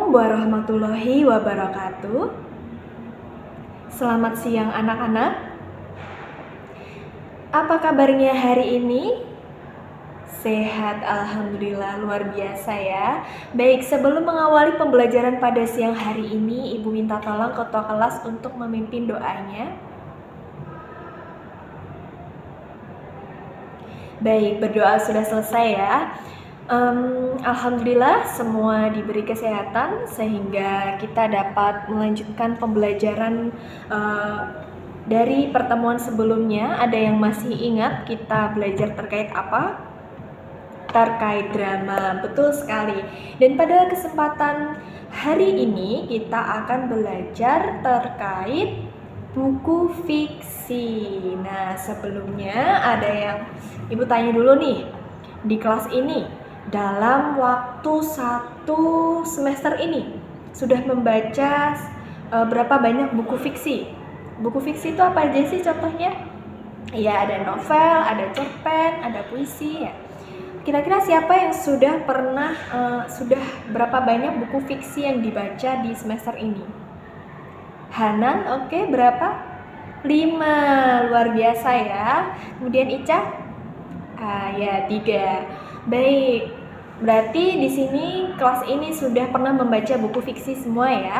warahmatullahi wabarakatuh. Selamat siang anak-anak. Apa kabarnya hari ini? Sehat, alhamdulillah, luar biasa ya. Baik, sebelum mengawali pembelajaran pada siang hari ini, Ibu minta tolong ketua kelas untuk memimpin doanya. Baik, berdoa sudah selesai ya. Alhamdulillah semua diberi kesehatan sehingga kita dapat melanjutkan pembelajaran dari pertemuan sebelumnya. Ada yang masih ingat kita belajar terkait apa? Terkait drama, betul sekali. Dan pada kesempatan hari ini kita akan belajar terkait buku fiksi. Nah, sebelumnya ada yang Ibu tanya dulu nih, di kelas ini dalam waktu 1 semester ini sudah membaca berapa banyak buku fiksi? Buku fiksi itu apa aja sih contohnya? Ya, ada novel, ada cerpen, ada puisi ya. Kira-kira siapa yang sudah pernah, sudah berapa banyak buku fiksi yang dibaca di semester ini? Hanan, oke, berapa? 5, luar biasa ya. Kemudian Ica? Ya, 3. Baik, berarti di sini kelas ini sudah pernah membaca buku fiksi semua ya.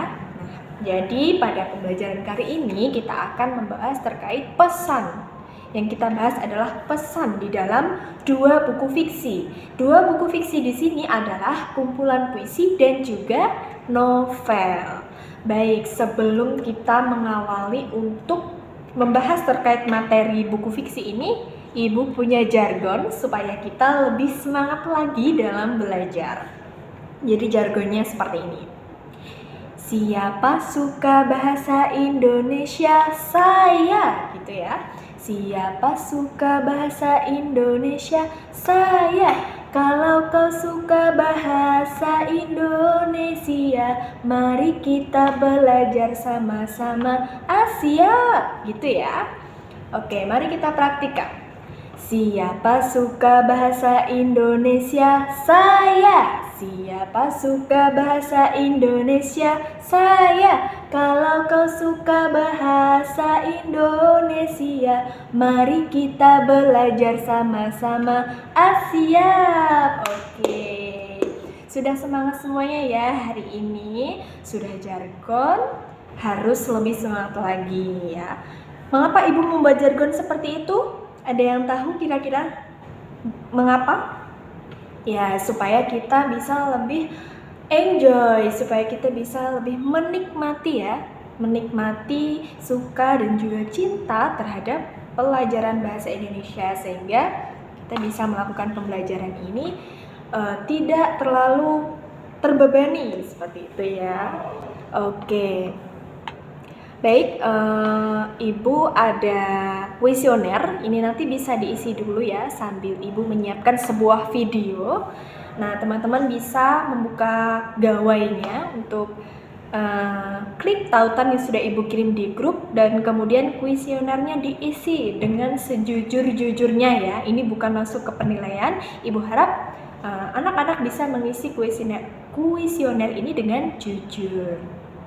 Jadi pada pembelajaran kali ini kita akan membahas terkait pesan. Yang kita bahas adalah pesan di dalam 2 buku fiksi. 2 buku fiksi di sini adalah kumpulan puisi dan juga novel. Baik, sebelum kita mengawali untuk membahas terkait materi buku fiksi ini, Ibu punya jargon supaya kita lebih semangat lagi dalam belajar. Jadi jargonnya seperti ini. Siapa suka bahasa Indonesia? Saya, gitu ya. Siapa suka bahasa Indonesia? Saya. Kalau kau suka bahasa Indonesia, mari kita belajar sama-sama. Siap, gitu ya. Oke, mari kita praktikkan. Siapa suka bahasa Indonesia? Saya. Siapa suka bahasa Indonesia? Saya. Kalau kau suka bahasa Indonesia, mari kita belajar sama-sama. Siap. Oke. Sudah semangat semuanya ya hari ini? Sudah jargon? Harus lebih semangat lagi ya. Mengapa Ibu membuat jargon seperti itu? Ada yang tahu kira-kira mengapa? Ya, supaya kita bisa lebih enjoy, supaya kita bisa lebih menikmati ya, menikmati, suka dan juga cinta terhadap pelajaran bahasa Indonesia sehingga kita bisa melakukan pembelajaran ini tidak terlalu terbebani seperti itu ya. Oke. Baik, Ibu ada kuesioner, ini nanti bisa diisi dulu ya sambil Ibu menyiapkan sebuah video. Nah, teman-teman bisa membuka gawainya untuk klik tautan yang sudah Ibu kirim di grup dan kemudian kuesionernya diisi dengan sejujur-jujurnya ya. Ini bukan masuk ke penilaian. Ibu harap anak-anak bisa mengisi kuesioner ini dengan jujur.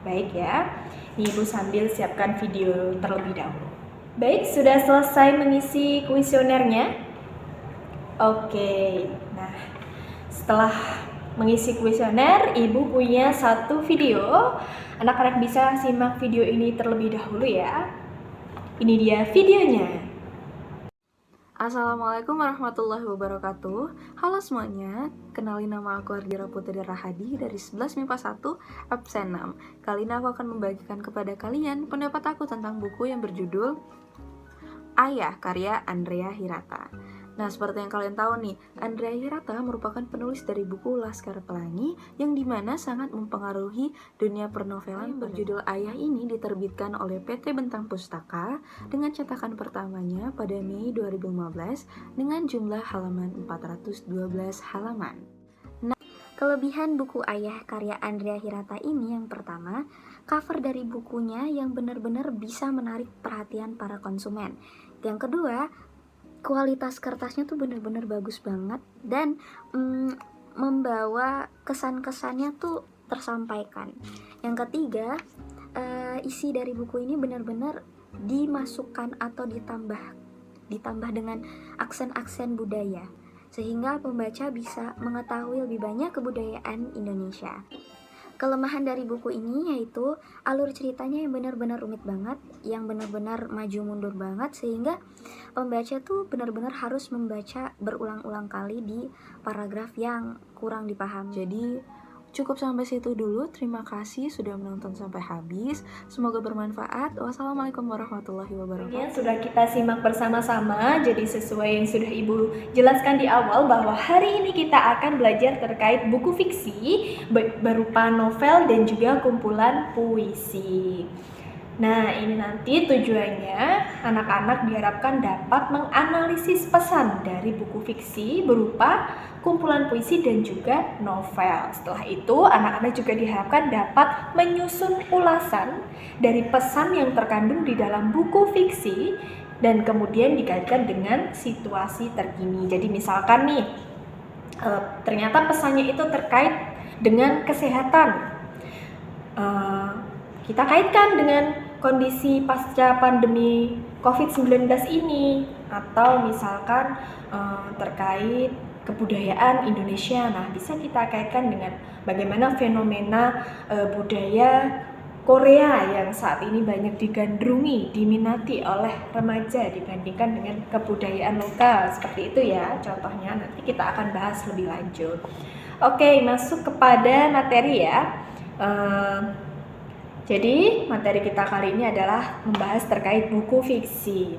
Baik ya. Nih, Ibu sambil siapkan video terlebih dahulu. Baik, sudah selesai mengisi kuesionernya? Oke, nah setelah mengisi kuesioner, Ibu punya satu video. Anak-anak bisa simak video ini terlebih dahulu ya. Ini dia videonya. Assalamualaikum warahmatullahi wabarakatuh. Halo semuanya, kenalin nama aku Ardira Putri Rahadi dari 11 MIPA 1 absen 6. Kali ini aku akan membagikan kepada kalian pendapat aku tentang buku yang berjudul Ayah karya Andrea Hirata. Nah, seperti yang kalian tahu nih, Andrea Hirata merupakan penulis dari buku Laskar Pelangi yang dimana sangat mempengaruhi dunia pernovelan. Berjudul Ayah ini diterbitkan oleh PT Bentang Pustaka dengan cetakan pertamanya pada Mei 2015 dengan jumlah halaman 412 halaman. Nah, kelebihan buku Ayah karya Andrea Hirata ini yang pertama, cover dari bukunya yang benar-benar bisa menarik perhatian para konsumen. Yang kedua, kualitas kertasnya tuh bener-bener bagus banget dan membawa kesan-kesannya tuh tersampaikan. Yang ketiga, isi dari buku ini benar-benar dimasukkan atau ditambah dengan aksen-aksen budaya, sehingga pembaca bisa mengetahui lebih banyak kebudayaan Indonesia. Kelemahan dari buku ini yaitu alur ceritanya yang benar-benar rumit banget, yang benar-benar maju mundur banget, sehingga pembaca tuh benar-benar harus membaca berulang-ulang kali di paragraf yang kurang dipahami. Jadi cukup sampai situ dulu. Terima kasih sudah menonton sampai habis. Semoga bermanfaat. Wassalamualaikum warahmatullahi wabarakatuh. Yang sudah kita simak bersama-sama, jadi sesuai yang sudah Ibu jelaskan di awal bahwa hari ini kita akan belajar terkait buku fiksi berupa novel dan juga kumpulan puisi. Nah, ini nanti tujuannya anak-anak diharapkan dapat menganalisis pesan dari buku fiksi berupa kumpulan puisi dan juga novel. Setelah itu, anak-anak juga diharapkan dapat menyusun ulasan dari pesan yang terkandung di dalam buku fiksi dan kemudian dikaitkan dengan situasi terkini. Jadi misalkan nih, ternyata pesannya itu terkait dengan kesehatan. Kita kaitkan dengan kondisi pasca pandemi COVID-19 ini, atau misalkan terkait kebudayaan Indonesia. Nah, bisa kita kaitkan dengan bagaimana fenomena budaya Korea yang saat ini banyak digandrungi, diminati oleh remaja dibandingkan dengan kebudayaan lokal. Seperti itu ya contohnya, nanti kita akan bahas lebih lanjut. Oke, masuk kepada materi ya. Jadi materi kita kali ini adalah membahas terkait buku fiksi.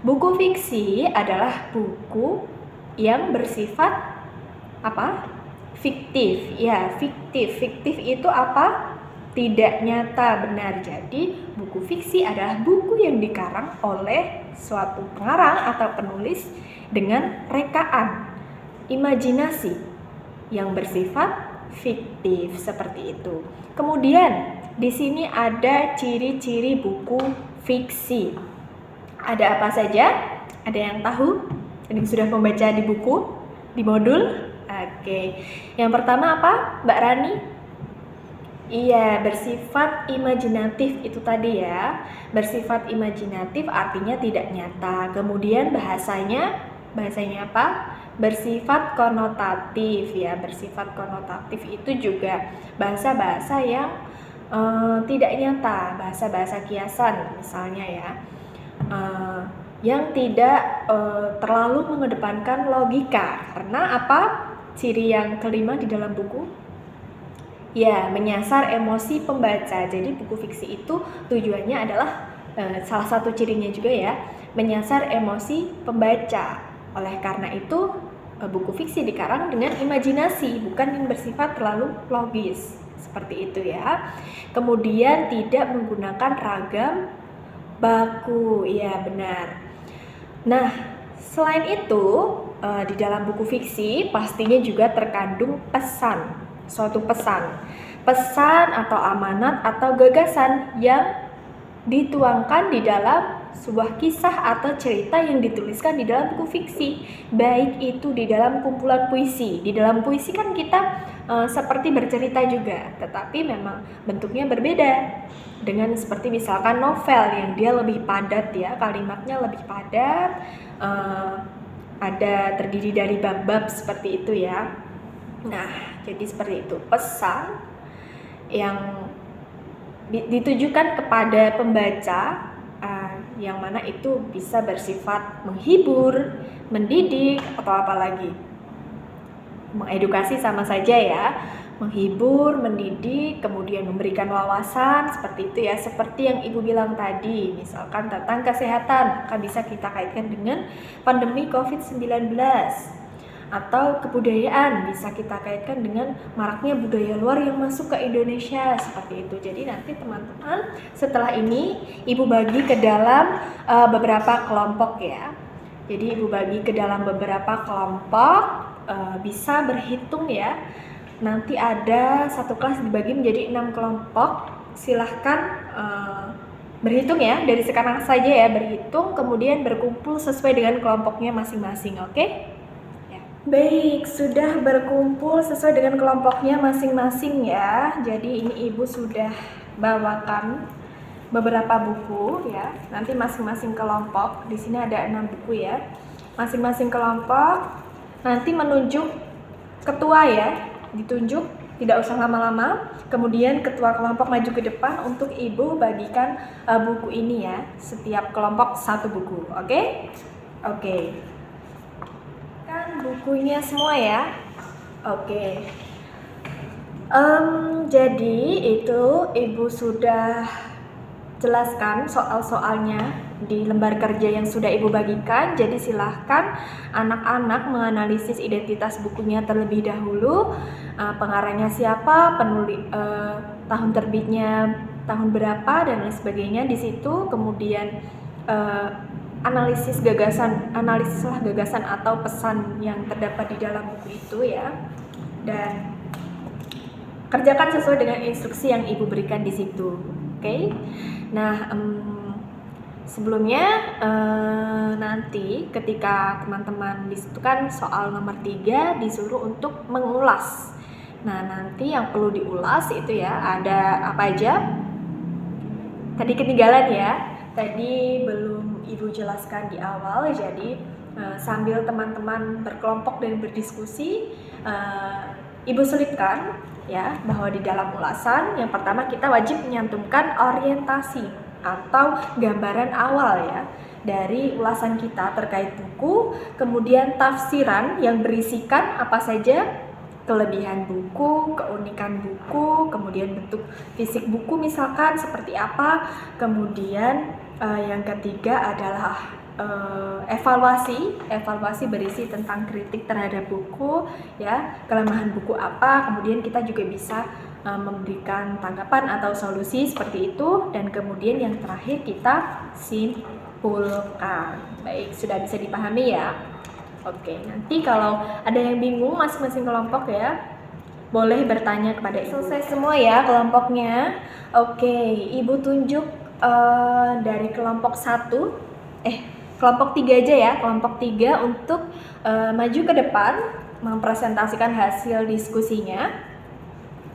Buku fiksi adalah buku yang bersifat apa? Fiktif. Ya, fiktif. Fiktif itu apa? Tidak nyata, benar. Jadi buku fiksi adalah buku yang dikarang oleh suatu pengarang atau penulis dengan rekaan, imajinasi yang bersifat fiktif seperti itu. Kemudian di sini ada ciri-ciri buku fiksi. Ada apa saja? Ada yang tahu? Ada yang sudah membaca di buku, di modul? Oke. Yang pertama apa, Mbak Rani? Iya, bersifat imajinatif itu tadi ya. Bersifat imajinatif artinya tidak nyata. Kemudian bahasanya apa? Bersifat konotatif ya. Bersifat konotatif itu juga bahasa-bahasa yang tidak nyata, bahasa-bahasa kiasan misalnya ya, yang tidak terlalu mengedepankan logika. Karena apa? Ciri yang kelima di dalam buku, ya, menyasar emosi pembaca. Jadi buku fiksi itu tujuannya adalah salah satu cirinya juga ya, menyasar emosi pembaca. Oleh karena itu buku fiksi dikarang dengan imajinasi, bukan yang bersifat terlalu logis. Seperti itu ya. Kemudian tidak menggunakan ragam baku. Ya, benar. Nah, selain itu di dalam buku fiksi pastinya juga terkandung pesan. Suatu pesan atau amanat atau gagasan yang dituangkan di dalam sebuah kisah atau cerita yang dituliskan di dalam buku fiksi, baik itu di dalam kumpulan puisi. Di dalam puisi kan kita seperti bercerita juga, tetapi memang bentuknya berbeda dengan seperti misalkan novel yang dia lebih padat ya, kalimatnya lebih padat, ada terdiri dari bab-bab seperti itu ya. Nah, jadi seperti itu, pesan yang ditujukan kepada pembaca, yang mana itu bisa bersifat menghibur, mendidik, atau apalagi mengedukasi sama saja ya, menghibur, mendidik, kemudian memberikan wawasan, seperti itu ya, seperti yang Ibu bilang tadi, misalkan tentang kesehatan, maka bisa kita kaitkan dengan pandemi COVID-19. Atau kebudayaan, bisa kita kaitkan dengan maraknya budaya luar yang masuk ke Indonesia, seperti itu. Jadi nanti teman-teman setelah ini Ibu bagi ke dalam beberapa kelompok ya. Jadi Ibu bagi ke dalam beberapa kelompok, bisa berhitung ya. Nanti ada satu kelas dibagi menjadi 6 kelompok. Silahkan berhitung ya, dari sekarang saja ya berhitung, kemudian berkumpul sesuai dengan kelompoknya masing-masing, oke? Baik, sudah berkumpul sesuai dengan kelompoknya masing-masing ya. Jadi ini Ibu sudah bawakan beberapa buku ya. Nanti masing-masing kelompok, di sini ada 6 buku ya. Masing-masing kelompok nanti menunjuk ketua ya, ditunjuk, tidak usah lama-lama. Kemudian ketua kelompok maju ke depan untuk Ibu bagikan buku ini ya. Setiap kelompok satu buku, oke? Oke. Kan bukunya semua ya. Oke. Jadi itu Ibu sudah jelaskan soal-soalnya di lembar kerja yang sudah Ibu bagikan. Jadi silahkan anak-anak menganalisis identitas bukunya terlebih dahulu. Pengarangnya siapa, tahun terbitnya tahun berapa dan lain sebagainya di situ. Kemudian analisislah gagasan atau pesan yang terdapat di dalam buku itu ya, dan kerjakan sesuai dengan instruksi yang Ibu berikan di situ. Oke. Nah, sebelumnya nanti ketika teman-teman di situ kan soal nomor 3 disuruh untuk mengulas. Nah, nanti yang perlu diulas itu ya ada apa aja? Tadi ketinggalan ya. Tadi belum Ibu jelaskan di awal, jadi sambil teman-teman berkelompok dan berdiskusi, Ibu selipkan ya bahwa di dalam ulasan yang pertama kita wajib menyantumkan orientasi atau gambaran awal ya dari ulasan kita terkait buku, kemudian tafsiran yang berisikan apa saja kelebihan buku, keunikan buku, kemudian bentuk fisik buku misalkan seperti apa, kemudian yang ketiga adalah evaluasi berisi tentang kritik terhadap buku ya, kelemahan buku apa, kemudian kita juga bisa memberikan tanggapan atau solusi seperti itu, dan kemudian yang terakhir kita simpulkan. Baik, sudah bisa dipahami ya. Oke, nanti kalau ada yang bingung masing-masing kelompok ya, boleh bertanya kepada Ibu. Selesai semua ya kelompoknya. Oke, Ibu tunjuk dari kelompok 1, kelompok 3 aja ya, kelompok 3 untuk maju ke depan mempresentasikan hasil diskusinya.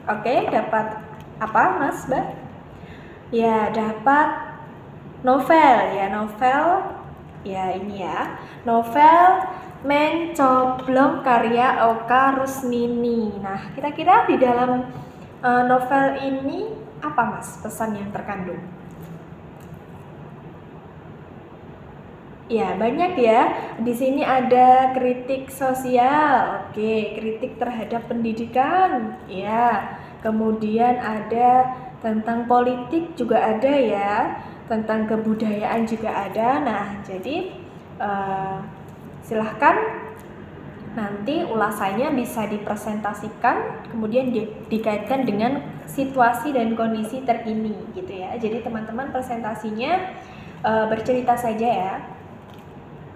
Oke, dapat apa Mas, Mbak? Ya, dapat novel ya, ini ya, novel Mencoblong karya Oka Rusmini. Nah, kira-kira di dalam novel ini apa Mas pesan yang terkandung? Ya, banyak ya. Di sini ada kritik sosial. Oke, kritik terhadap pendidikan. Ya. Kemudian ada tentang politik juga ada ya. Tentang kebudayaan juga ada. Nah, jadi silahkan nanti ulasannya bisa dipresentasikan, kemudian dikaitkan dengan situasi dan kondisi terkini gitu ya. Jadi teman-teman presentasinya bercerita saja ya.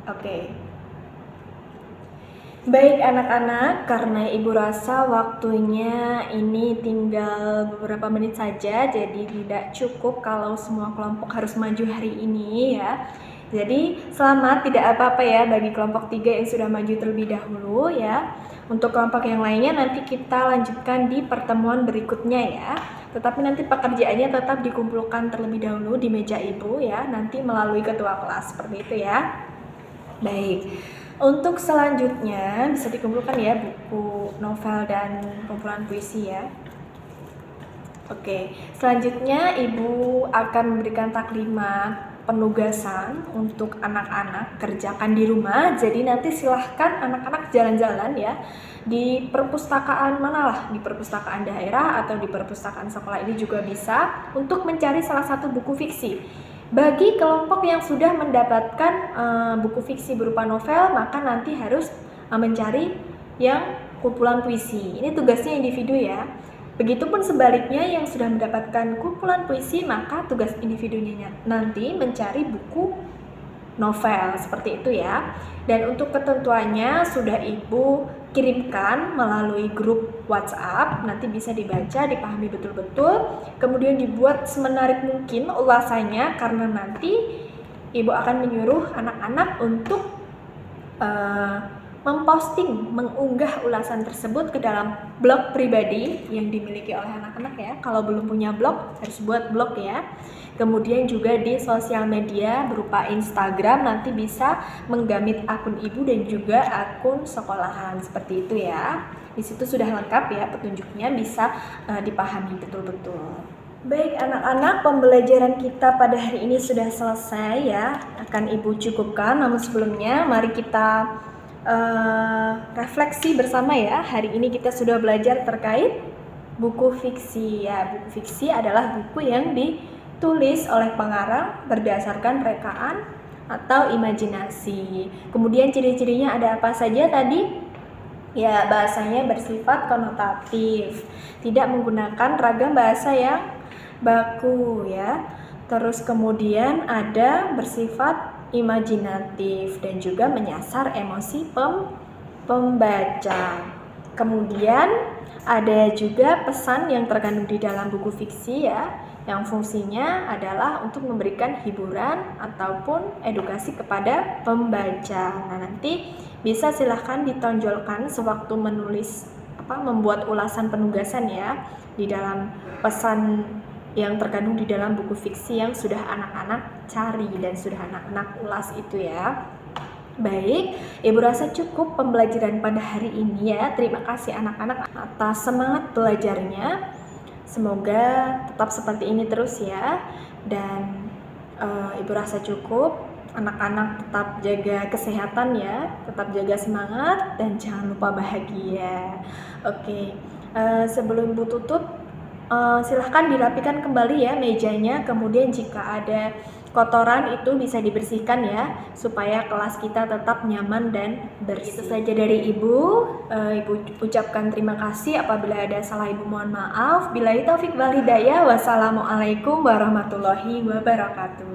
Oke. Baik anak-anak, karena Ibu rasa waktunya ini tinggal beberapa menit saja, jadi tidak cukup kalau semua kelompok harus maju hari ini ya. Jadi selamat, tidak apa-apa ya bagi kelompok 3 yang sudah maju terlebih dahulu ya. Untuk kelompok yang lainnya nanti kita lanjutkan di pertemuan berikutnya ya. Tetapi nanti pekerjaannya tetap dikumpulkan terlebih dahulu di meja Ibu ya, nanti melalui ketua kelas seperti itu ya. Baik, untuk selanjutnya bisa dikumpulkan ya buku novel dan kumpulan puisi ya. Oke, selanjutnya Ibu akan memberikan taklimat penugasan untuk anak-anak kerjakan di rumah. Jadi nanti silahkan anak-anak jalan-jalan ya di perpustakaan manalah, di perpustakaan daerah atau di perpustakaan sekolah ini juga bisa untuk mencari salah satu buku fiksi. Bagi kelompok yang sudah mendapatkan buku fiksi berupa novel, maka nanti harus mencari yang kumpulan puisi. Ini tugasnya individu ya. Begitupun sebaliknya yang sudah mendapatkan kumpulan puisi, maka tugas individunya nanti mencari buku novel seperti itu ya. Dan untuk ketentuannya sudah Ibu kirimkan melalui grup WhatsApp, nanti bisa dibaca, dipahami betul-betul, kemudian dibuat semenarik mungkin ulasannya, karena nanti Ibu akan menyuruh anak-anak untuk memposting, mengunggah ulasan tersebut ke dalam blog pribadi yang dimiliki oleh anak-anak ya. Kalau belum punya blog, harus buat blog ya. Kemudian juga di sosial media berupa Instagram, nanti bisa menggamit akun ibu dan juga akun sekolahan, seperti itu ya. Di situ sudah lengkap ya petunjuknya, bisa dipahami betul-betul. Baik anak-anak, pembelajaran kita pada hari ini sudah selesai ya, akan Ibu cukupkan. Namun sebelumnya mari kita refleksi bersama ya. Hari ini kita sudah belajar terkait buku fiksi ya. Buku fiksi adalah buku yang ditulis oleh pengarang berdasarkan rekaan atau imajinasi. Kemudian ciri-cirinya ada apa saja tadi? Ya, bahasanya bersifat konotatif, tidak menggunakan ragam bahasa yang baku ya. Terus kemudian ada bersifat imajinatif dan juga menyasar emosi pembaca. Kemudian ada juga pesan yang terkandung di dalam buku fiksi ya, yang fungsinya adalah untuk memberikan hiburan ataupun edukasi kepada pembaca. Nah, nanti bisa silahkan ditonjolkan sewaktu membuat ulasan penugasan ya, di dalam pesan yang terkandung di dalam buku fiksi yang sudah anak-anak cari dan sudah anak-anak ulas itu ya. Baik, Ibu rasa cukup pembelajaran pada hari ini ya. Terima kasih anak-anak atas semangat belajarnya. Semoga tetap seperti ini terus ya. Dan Ibu rasa cukup. Anak-anak tetap jaga kesehatan ya, tetap jaga semangat dan jangan lupa bahagia. Oke, sebelum Ibu tutup, silahkan dirapikan kembali ya mejanya. Kemudian jika ada kotoran itu bisa dibersihkan ya, supaya kelas kita tetap nyaman dan bersih. Itu saja dari Ibu. Ibu ucapkan terima kasih. Apabila ada salah Ibu mohon maaf. Billahi taufik wal hidayah. Wassalamualaikum warahmatullahi wabarakatuh.